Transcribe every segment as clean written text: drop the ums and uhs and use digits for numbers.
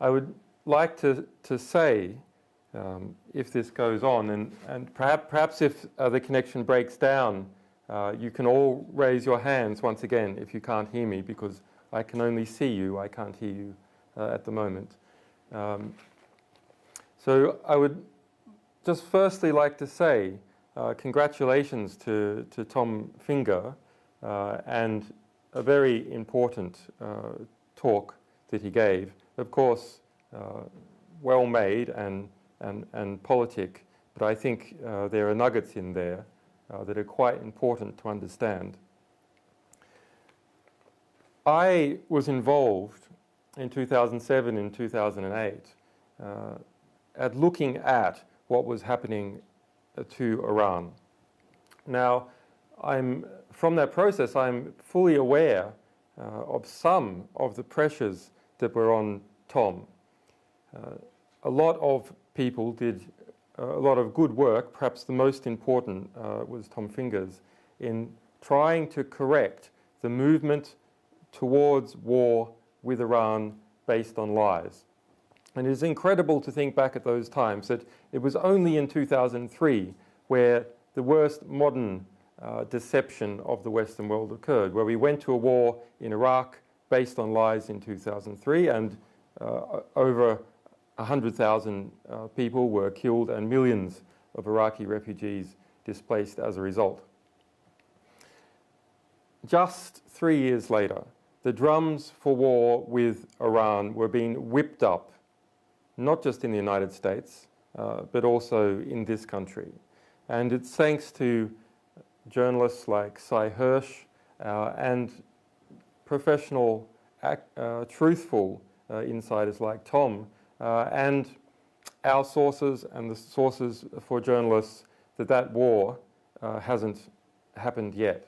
I would like to say, if this goes on, and perhaps if the connection breaks down, you can all raise your hands once again if you can't hear me, because I can only see you, I can't hear you at the moment. So I would just firstly like to say congratulations to Tom Finger and a very important talk that he gave. Of course, well made and politic, but I think there are nuggets in there that are quite important to understand. I was involved in 2007 and 2008 at looking at what was happening to Iran. Now, from that process, I'm fully aware of some of the pressures that were on Tom. A lot of people did a lot of good work. Perhaps the most important was Tom Finger's in trying to correct the movement towards war with Iran based on lies. And it is incredible to think back at those times that it was only in 2003 where the worst modern deception of the Western world occurred, where we went to a war in Iraq based on lies in 2003, and over 100,000 people were killed and millions of Iraqi refugees displaced as a result. Just 3 years later, the drums for war with Iran were being whipped up, not just in the United States, but also in this country. And it's thanks to journalists like Cy Hirsch and professional, truthful insiders like Tom, and our sources and the sources for journalists that war hasn't happened yet.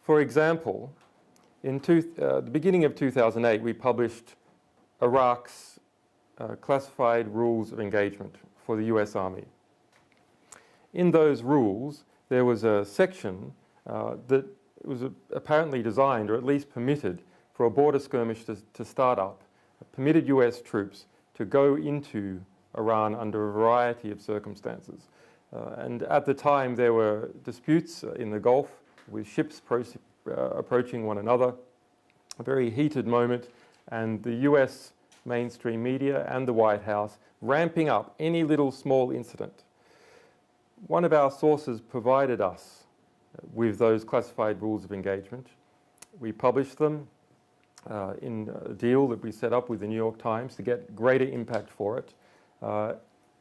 For example, in the beginning of 2008, we published Iraq's classified rules of engagement for the US Army. In those rules, there was a section that was apparently designed, or at least permitted, for a border skirmish to start up, permitted US troops to go into Iran under a variety of circumstances. And at the time, there were disputes in the Gulf with ships approaching one another, a very heated moment, and the US mainstream media and the White House ramping up any little small incident. One of our sources provided us with those classified rules of engagement. We published them in a deal that we set up with the New York Times to get greater impact for it.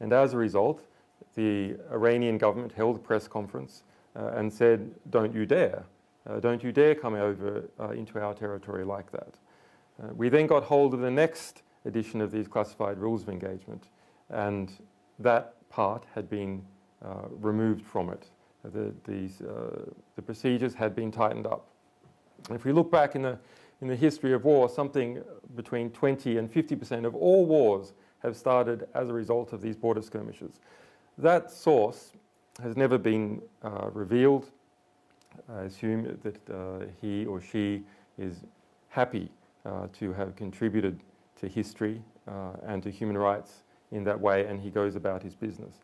And as a result, the Iranian government held a press conference and said, don't you dare come over into our territory like that. We then got hold of the next edition of these classified rules of engagement, and that part had been removed from it. The procedures had been tightened up. If we look back in the history of war, something between 20 and 50% of all wars have started as a result of these border skirmishes. That source has never been revealed. I assume that he or she is happy to have contributed to history and to human rights in that way, and he goes about his business.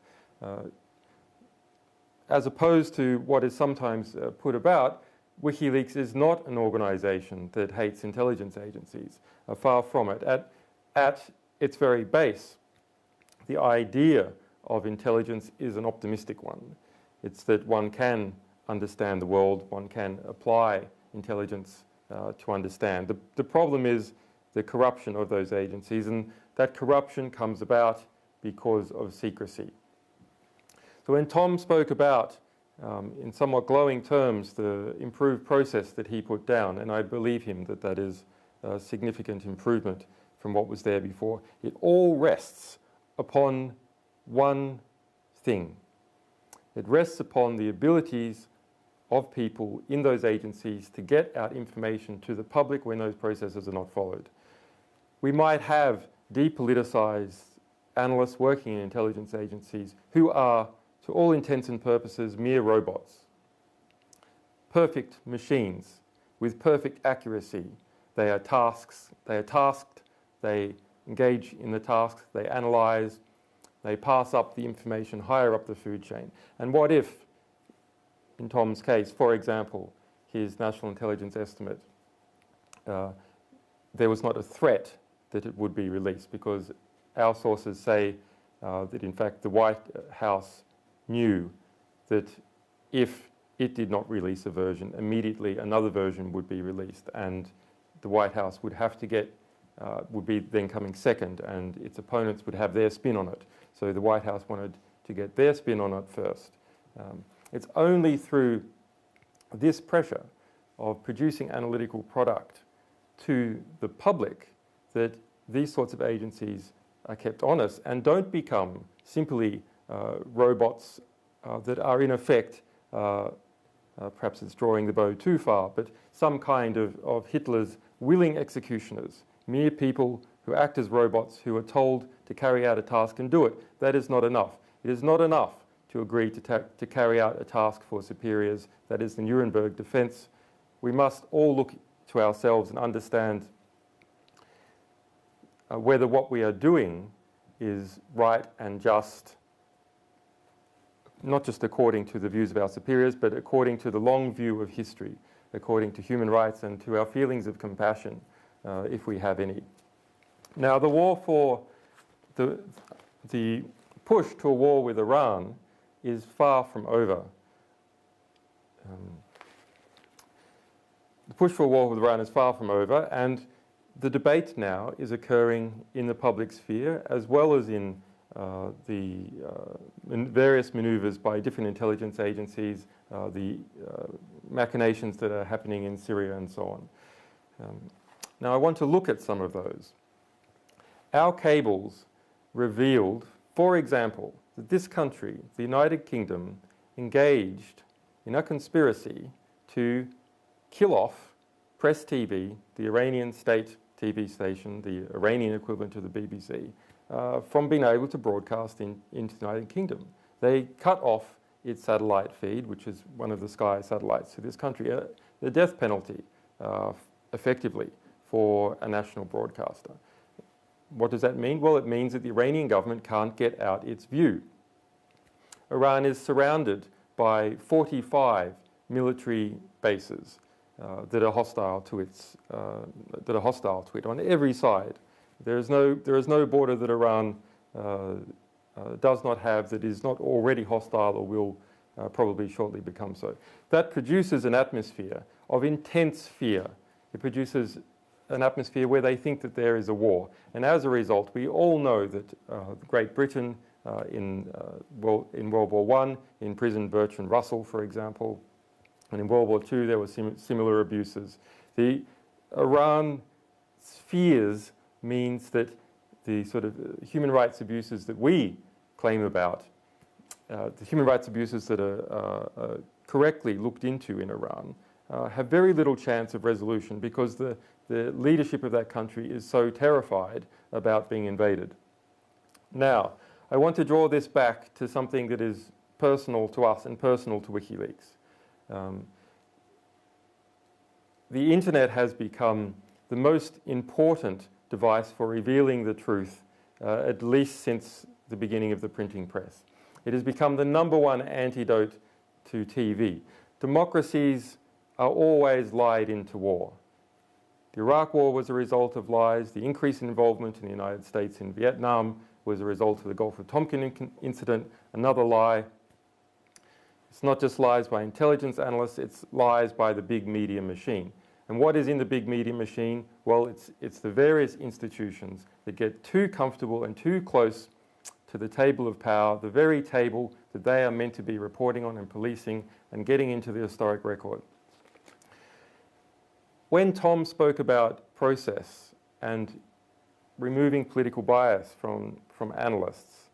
As opposed to what is sometimes put about, WikiLeaks is not an organization that hates intelligence agencies. Far from it. At its very base, the idea of intelligence is an optimistic one. It's that one can understand the world, one can apply intelligence to understand. The problem is the corruption of those agencies, and that corruption comes about because of secrecy. So when Tom spoke about, in somewhat glowing terms, the improved process that he put down, and I believe him that that is a significant improvement from what was there before, it all rests upon one thing. It rests upon the abilities of people in those agencies to get out information to the public when those processes are not followed. We might have depoliticized analysts working in intelligence agencies who are, to all intents and purposes, mere robots. Perfect machines with perfect accuracy. They are tasked, they engage in the tasks, they analyse, they pass up the information higher up the food chain. And what if, in Tom's case, for example, his national intelligence estimate, there was not a threat that it would be released, because our sources say that in fact the White House knew that if it did not release a version, immediately another version would be released, and the White House would have to get, would be then coming second, and its opponents would have their spin on it. So the White House wanted to get their spin on it first. It's only through this pressure of producing analytical product to the public that these sorts of agencies are kept honest and don't become simply robots that are in effect, perhaps it's drawing the bow too far, but some kind of Hitler's willing executioners, mere people who act as robots, who are told to carry out a task and do it. That is not enough. It is not enough to agree to carry out a task for superiors. That is the Nuremberg defense. We must all look to ourselves and understand whether what we are doing is right and just, not just according to the views of our superiors, but according to the long view of history, according to human rights and to our feelings of compassion, if we have any. Now, the war for the push to a war with Iran is far from over. The push for a war with Iran is far from over, and the debate now is occurring in the public sphere as well as in in various manoeuvres by different intelligence agencies, the machinations that are happening in Syria and so on. Now I want to look at some of those. Our cables revealed, for example, that this country, the United Kingdom, engaged in a conspiracy to kill off Press TV, the Iranian state TV station, the Iranian equivalent to the BBC, from being able to broadcast into the United Kingdom. They cut off its satellite feed, which is one of the Sky satellites to this country, the death penalty, effectively, for a national broadcaster. What does that mean? Well, it means that the Iranian government can't get out its view. Iran is surrounded by 45 military bases that are hostile to it on every side. There is no border that Iran does not have that is not already hostile or will probably shortly become so. That produces an atmosphere of intense fear. It produces an atmosphere where they think that there is a war. And as a result, we all know that Great Britain in World War I imprisoned Bertrand Russell, for example, and in World War II there were similar abuses. The Iran fears means that the sort of human rights abuses that we claim about, the human rights abuses that are correctly looked into in Iran, have very little chance of resolution because the leadership of that country is so terrified about being invaded. Now, I want to draw this back to something that is personal to us and personal to WikiLeaks. The internet has become the most important device for revealing the truth, at least since the beginning of the printing press. It has become the #1 antidote to TV. Democracies are always lied into war. The Iraq War was a result of lies. The increase in involvement in the United States in Vietnam was a result of the Gulf of Tonkin incident, another lie. It's not just lies by intelligence analysts, it's lies by the big media machine. And what is in the big media machine? Well, it's the various institutions that get too comfortable and too close to the table of power, the very table that they are meant to be reporting on and policing and getting into the historic record. When Tom spoke about process and removing political bias from analysts,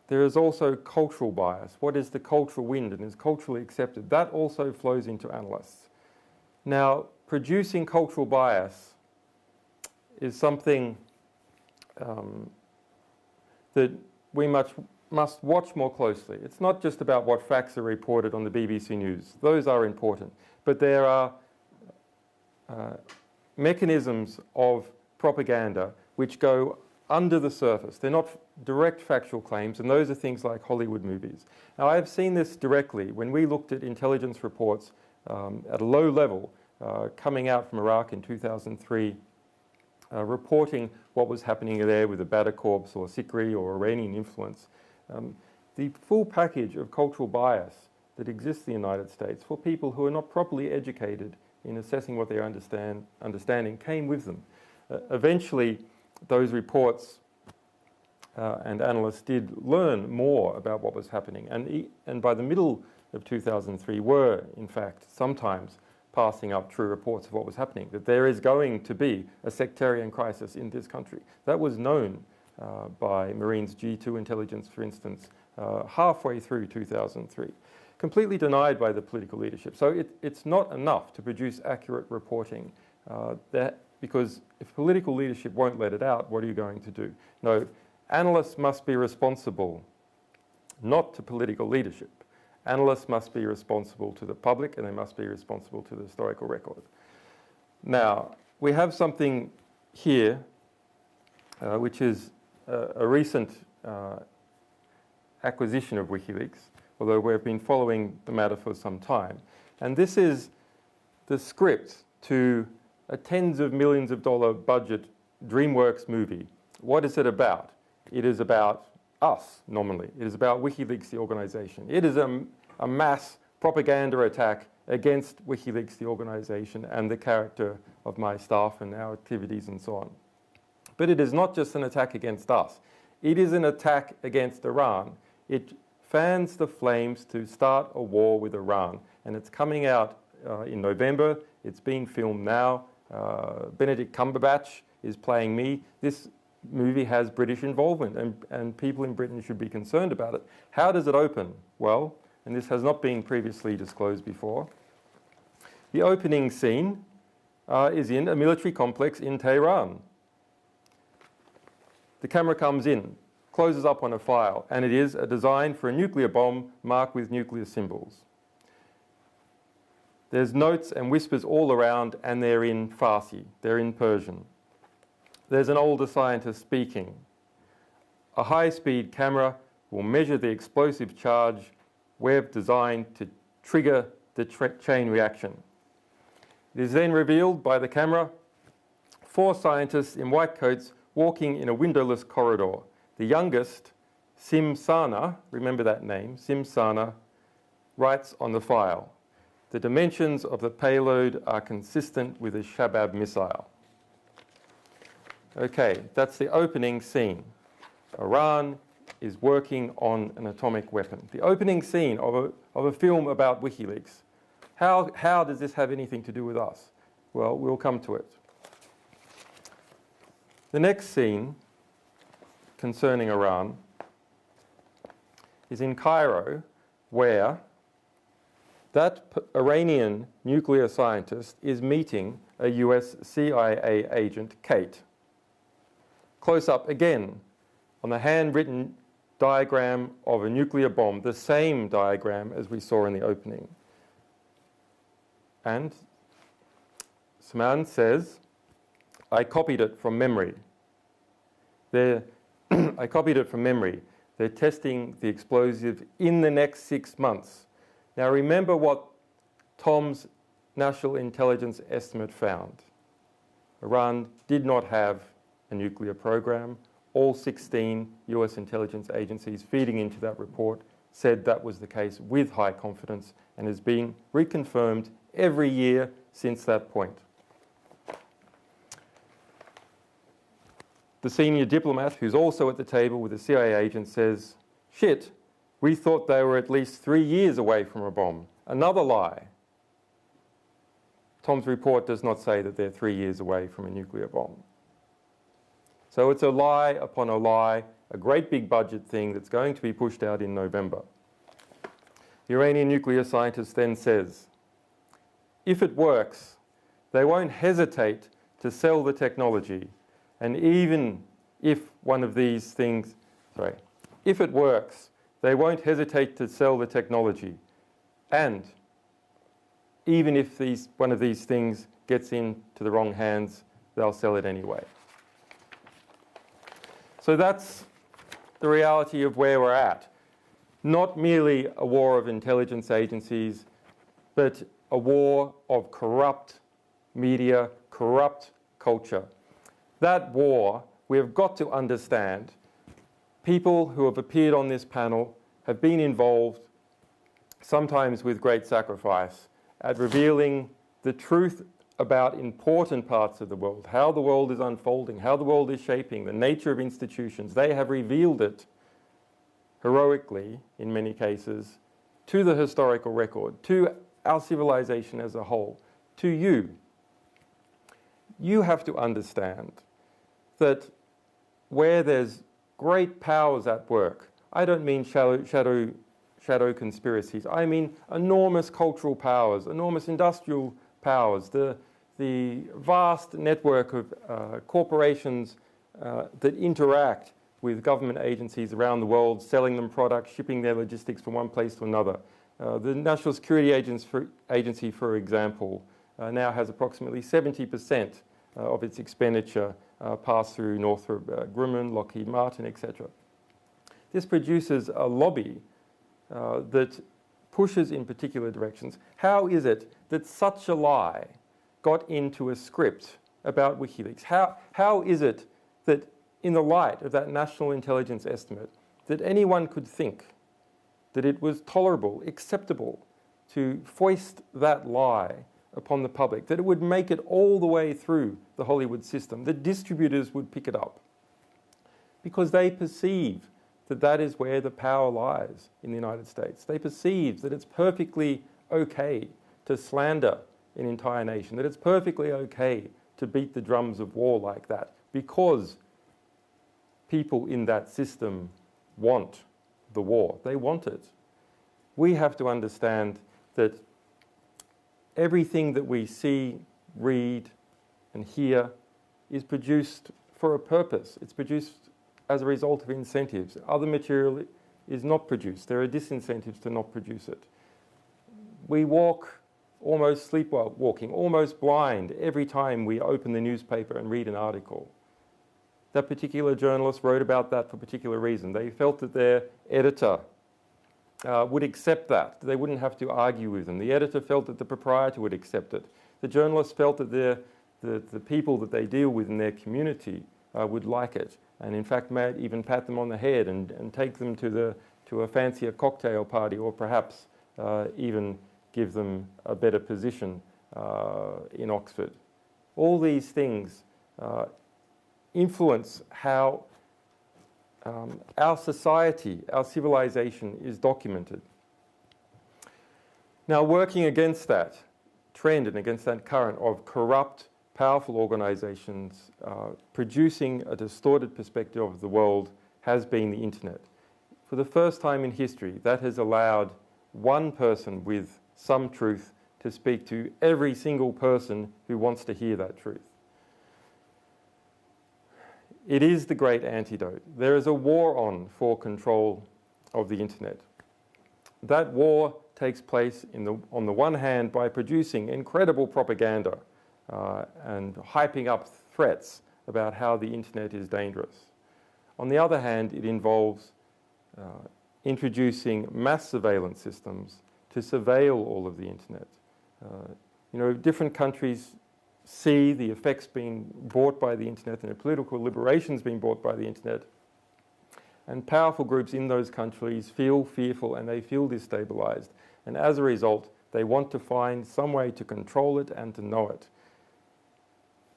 there is also cultural bias. What is the cultural wind and is culturally accepted? That also flows into analysts. Now, producing cultural bias is something that we must watch more closely. It's not just about what facts are reported on the BBC News. Those are important. But there are mechanisms of propaganda which go under the surface. They're not direct factual claims, and those are things like Hollywood movies. Now, I have seen this directly when we looked at intelligence reports at a low level coming out from Iraq in 2003, reporting what was happening there with the Badr Corps or Sikri or Iranian influence. The full package of cultural bias that exists in the United States for people who are not properly educated in assessing what they're understanding came with them. Eventually, those reports and analysts did learn more about what was happening, and by the middle of 2003 were, in fact, sometimes passing up true reports of what was happening, that there is going to be a sectarian crisis in this country. That was known by Marines G2 intelligence, for instance, halfway through 2003. Completely denied by the political leadership. So it's not enough to produce accurate reporting because if political leadership won't let it out, what are you going to do? No, analysts must be responsible, not to political leadership. Analysts must be responsible to the public, and they must be responsible to the historical record. Now, we have something here, which is a recent acquisition of WikiLeaks, although we've been following the matter for some time. And this is the script to a tens of millions of dollar budget DreamWorks movie. What is it about? It is about us, nominally. It is about WikiLeaks, the organization. It is a mass propaganda attack against WikiLeaks, the organization, and the character of my staff and our activities and so on. But it is not just an attack against us. It is an attack against Iran. It fans the flames to start a war with Iran. And it's coming out in November. It's being filmed now. Benedict Cumberbatch is playing me. This movie has British involvement, and people in Britain should be concerned about it. How does it open? Well, and this has not been previously disclosed before, the opening scene is in a military complex in Tehran. The camera comes in, closes up on a file, and it is a design for a nuclear bomb marked with nuclear symbols. There's notes and whispers all around, and they're in Farsi, they're in Persian. There's an older scientist speaking. A high-speed camera will measure the explosive charge we've designed to trigger the chain reaction. It is then revealed by the camera 4 scientists in white coats walking in a windowless corridor. The youngest, Simsana, remember that name, Simsana, writes on the file, "The dimensions of the payload are consistent with a Shabab missile." Okay, that's the opening scene. Iran is working on an atomic weapon. The opening scene of a film about WikiLeaks. How does this have anything to do with us? Well, we'll come to it. The next scene concerning Iran is in Cairo, where that Iranian nuclear scientist is meeting a US CIA agent, Kate. Close up again on the handwritten diagram of a nuclear bomb, the same diagram as we saw in the opening. And Saman says, "I copied it from memory." I copied it from memory. They're testing the explosive in the next 6 months. Now remember what Tom's National Intelligence Estimate found. Iran did not have a nuclear program. All 16 US intelligence agencies feeding into that report said that was the case with high confidence and has been reconfirmed every year since that point. The senior diplomat, who's also at the table with the CIA agent, says, "Shit, we thought they were at least 3 years away from a bomb." Another lie. Tom's report does not say that they're 3 years away from a nuclear bomb. So it's a lie upon a lie, a great big budget thing that's going to be pushed out in November. The Iranian nuclear scientist then says, if it works, they won't hesitate to sell the technology. And even if one of these things, if it works, they won't hesitate to sell the technology. And even if one of these things gets into the wrong hands, they'll sell it anyway. So that's the reality of where we're at. Not merely a war of intelligence agencies, but a war of corrupt media, corrupt culture. That war, we have got to understand. People who have appeared on this panel have been involved, sometimes with great sacrifice, at revealing the truth about important parts of the world, how the world is unfolding, how the world is shaping, the nature of institutions. They have revealed it heroically, in many cases, to the historical record, to our civilization as a whole, to you. You have to understand that where there's great powers at work, I don't mean shadow conspiracies, I mean enormous cultural powers, enormous industrial powers, the vast network of corporations that interact with government agencies around the world, selling them products, shipping their logistics from one place to another. The National Security Agency, for example, now has approximately 70% of its expenditure pass through Northrop Grumman, Lockheed Martin, etc. This produces a lobby that pushes in particular directions. How is it that such a lie got into a script about WikiLeaks? How is it that in the light of that national intelligence estimate, that anyone could think that it was tolerable, acceptable to foist that lie upon the public, that it would make it all the way through the Hollywood system, that distributors would pick it up? Because they perceive that that is where the power lies in the United States. They perceive that it's perfectly okay to slander an entire nation, that it's perfectly okay to beat the drums of war like that, because people in that system want the war. They want it. We have to understand that everything that we see, read, and hear is produced for a purpose. It's produced as a result of incentives. Other material is not produced. There are disincentives to not produce it. We walk almost sleepwalking, almost blind every time we open the newspaper and read an article. That particular journalist wrote about that for a particular reason. They felt that their editor would accept that. They wouldn't have to argue with them. The editor felt that the proprietor would accept it. The journalist felt that the people that they deal with in their community would like it, and in fact might even pat them on the head and take them to a fancier cocktail party, or perhaps even give them a better position in Oxford. All these things influence how our society, our civilization is documented. Now, working against that trend and against that current of corrupt, powerful organizations producing a distorted perspective of the world has been the internet. For the first time in history, that has allowed one person with some truth to speak to every single person who wants to hear that truth. It is the great antidote. There is a war on for control of the internet. That war takes place on the one hand by producing incredible propaganda and hyping up threats about how the internet is dangerous. On the other hand, it involves introducing mass surveillance systems to surveil all of the internet. Different countries see the effects being brought by the internet and the political liberations being brought by the internet. And powerful groups in those countries feel fearful and they feel destabilized. And as a result, they want to find some way to control it and to know it.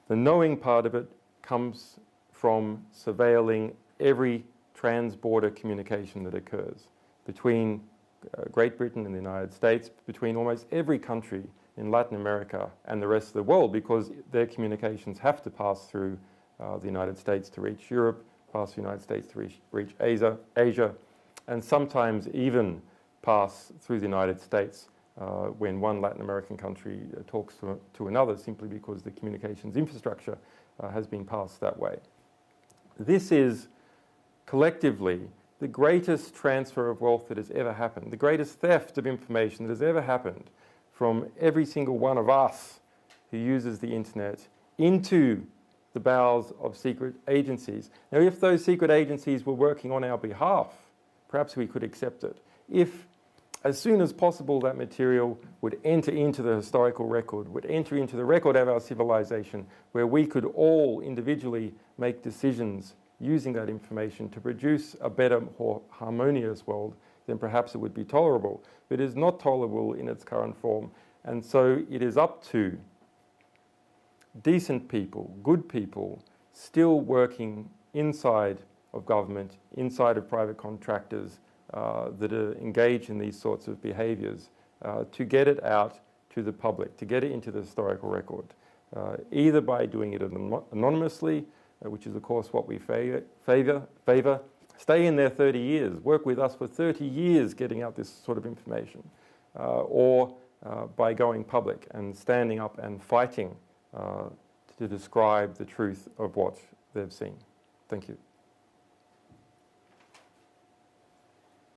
The knowing part of it comes from surveilling every trans-border communication that occurs between Great Britain and the United States, between almost every country in Latin America and the rest of the world, because their communications have to pass through the United States to reach Europe, pass through the United States to reach Asia, and sometimes even pass through the United States when one Latin American country talks to another, simply because the communications infrastructure has been passed that way. This is collectively the greatest transfer of wealth that has ever happened, the greatest theft of information that has ever happened from every single one of us who uses the internet into the bowels of secret agencies. Now, if those secret agencies were working on our behalf, perhaps we could accept it. If, as soon as possible, that material would enter into the historical record, would enter into the record of our civilization, where we could all individually make decisions using that information to produce a better, more harmonious world, then perhaps it would be tolerable. But it is not tolerable in its current form. And so it is up to decent people, good people, still working inside of government, inside of private contractors that are engaged in these sorts of behaviours, to get it out to the public, to get it into the historical record, either by doing it anonymously, which is of course what we favour. Stay in there 30 years, work with us for 30 years getting out this sort of information, or by going public and standing up and fighting to describe the truth of what they've seen. Thank you.